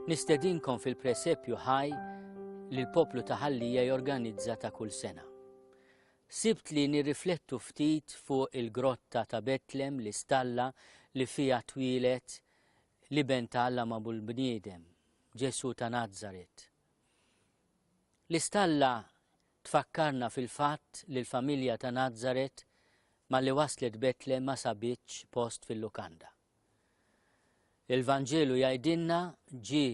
Nistedinkom fil-presepju ħaj li l-poplu ta' Ħallija jorganizza ta' kull sena. Sibt li nirriflettu ftit fuq il-grotta ta' Betlem li stalla li fija twilet li benta Alla ma' bul-bniedem, Ġesu ta' Nazzaret. L-istalla tfakkarna fil-fatt li l-familja ta' Nazzaret ma li waslet Betlem ma sabitx post fil-lukanda. Il-Vanġelu jgħidilna ġi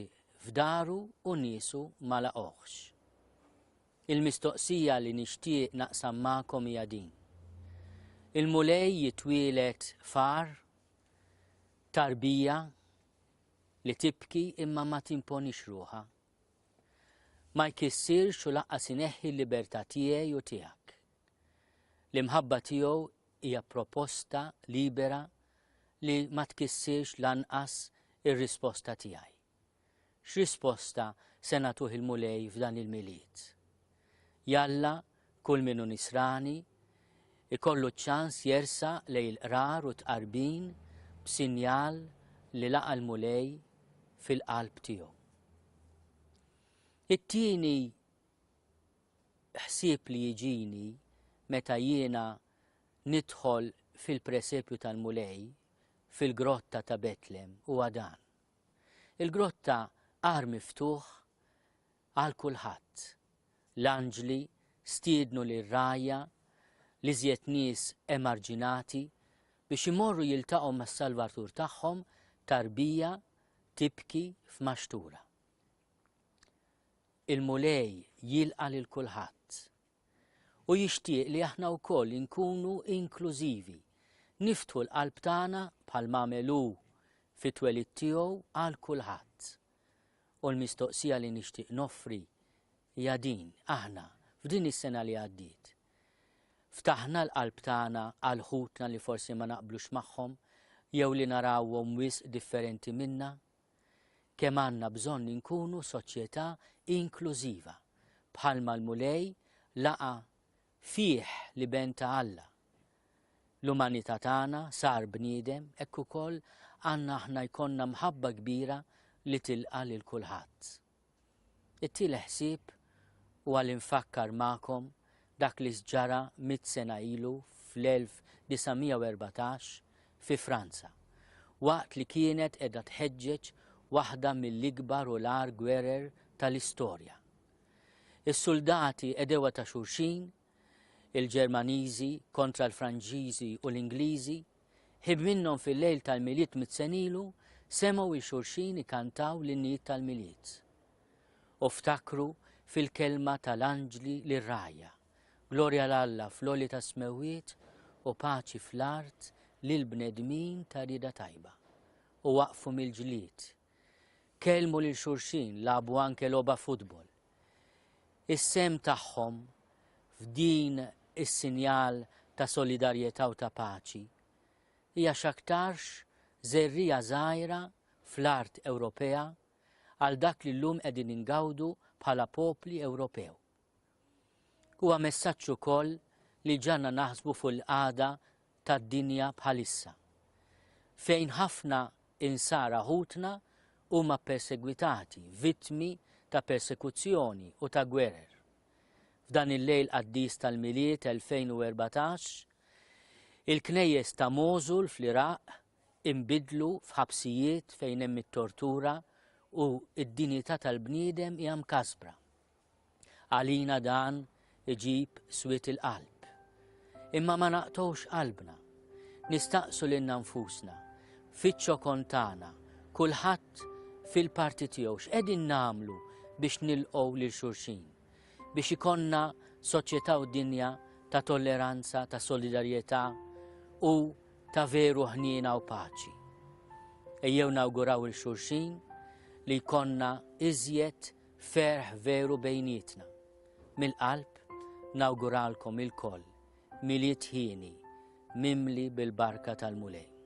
f'daru u nisu ma laqgħux. Il-mistoqsija li nixtieq naqsam magħkom hija din. Il-mulej jitwielet far, tarbija li tibki imma ma timponix ruħha. Ma jkissirx u laqqas ineħħi l-libertà tiegħi u tiegħek. L-imħabba tiegħu hija proposta libera li ma tkissirx lanqas ir-risposta tiegħi. X'risposta se nagħtuh il-mulej f'dan il-miliet? Jalla kull minnu nisrani ikollu ċans jersa lejn il-qrar u tqarbin b'sinjal li laqa l-mulej fil-qalb tiegħu. It-tieni ħsieb li jiġini meta jiena nidħol fil-presepju tal-mulej fil-grotta ta' Betlem huwa dan. Il-grotta qar miftuħ għal kulħadd. L-anġli stiednu lir-rajja li żjed nies emarġinati biex imorru jiltaqgħu mas-Salvatur tagħhom tarbija tibki f'maxtura. Il-mulej jilqa' lil kulħadd u jixtieq li aħna wkoll inkunu inklużivi, niftħu l-qalb tagħna bħalma għamelu fit-twelid tiegħu għal kulħadd. U l-mistoqsija li nixtieq noffri hija din aħna f'din is-sena li għaddiet. Ftaħna l-qalb tagħna għal ħutna li forsi ma naqblux magħhom jew li narawhom wisq differenti minna. Kemm għandna bżonn inkunu soċjetà inklużiva bħalma l-mulej laqa fih li benta Alla. L-umanità tagħna sar bniedem hekk ukoll għandna aħna jkollna mħabba kbira li tilqa' lil kulħadd. It-tieleh ħsieb huwa li nfakkar magħkom dak li ġara 100 sena ilu fl-1914 fi Franza, waqt li kienet qiegħda tħeġġeġ waħda mill-ikbar u l-agħar gwerer tal-istorja. Is-soldati edewa ta' xulxin, il-Ġermaniżi kontra l-Franġiżi u l-Ingliżi, ħib minnhom fil-lejl tal-miliet 100 sen ilu semgħu il-xulxin ikantaw l-innijiet tal-miliet. U ftakru fil-kelma tal-anġli lir-rajja, glorja l-Alla fl-għoli ta' smewiet u paċi fl-art lill-bnedmin ta' rieda tajba. U waqfu mill-ġlied. Kelmu lil xulxin labu anke logħba futbol. Is-sem tagħhom f'din is-sinjal ta' solidarjetà u ta' paċi hija x'aktarx żerrija żgħira fl-art Ewropea għal dak li llum qegħdin ingawdu bħala popli Ewropew. Huwa messaġġ ukoll li ġanna naħsbu fuq il-qagħda tad-dinja bħalissa, fejn ħafna insara ħutna huma persegwitati, vittmi ta' persekuzzjoni u ta' gwerer. F'dan il-lejl qaddis tal-miliet 2014, il-knejjes ta' Mosul fl-Iraq inbidlu f'ħabsijiet fejn hemm it-tortura u d-dinjità tal-bniedem hija mkasbra. Għalina dan iġib swiet il-qalb. Imma ma naqtgħux qalbna. Nistaqsu lilna nfusna, fiċ-ċokon tagħna, kulħadd fil-parti tiegħu x'qegħdin nagħmlu biex nilqgħu lil xulxin, biex ikonna soċjetà u dinja ta' tolleranza, ta' solidarjetà u ta' veru ħniena u paċi. Ejjew nawguraw il-xulxin li jkollna iżjed ferħ veru bejnietna. Mill-qalb nawguralkom il-koll miliet ħieni mimli bil-barka tal-mulej.